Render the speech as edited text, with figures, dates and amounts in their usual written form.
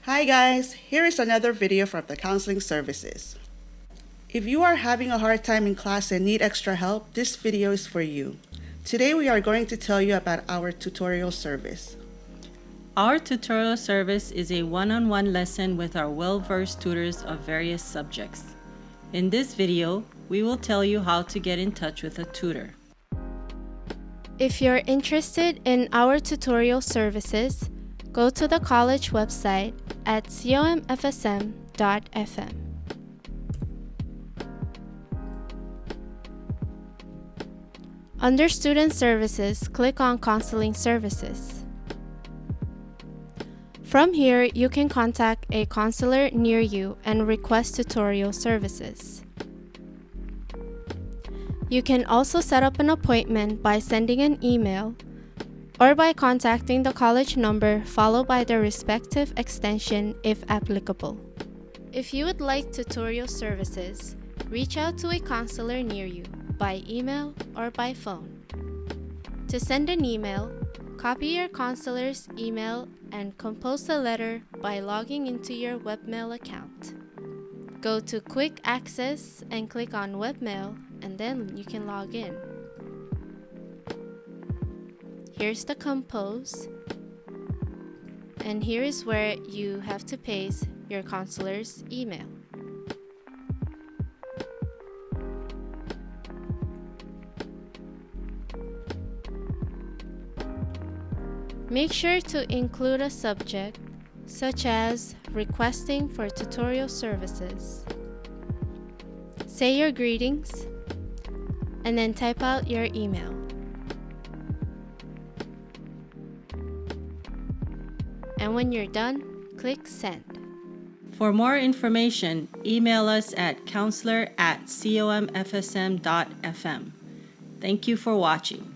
Hi guys, here is another video from the counseling services. If you are having a hard time in class and need extra help, this video is for you. Today we are going to tell you about our tutorial service. Our tutorial service is a one-on-one lesson with our well-versed tutors of various subjects. In this video, we will tell you how to get in touch with a tutor. If you're interested in our tutorial services, go to the college website at COM-FSM.fm. Under Student Services, click on Counseling Services. From here, you can contact a counselor near you and request tutorial services. You can also set up an appointment by sending an email or by contacting the college number followed by the respective extension if applicable. If you would like tutorial services, reach out to a counselor near you by email or by phone. To send an email, copy your counselor's email and compose the letter by logging into your webmail account. Go to Quick Access and click on Webmail, and then you can log in. Here's the compose, and here is where you have to paste your counselor's email. Make sure to include a subject such as requesting for tutorial services. Say your greetings and then type out your email. And when you're done, click send. For more information, email us at counselor@comfsm.fm. Thank you for watching.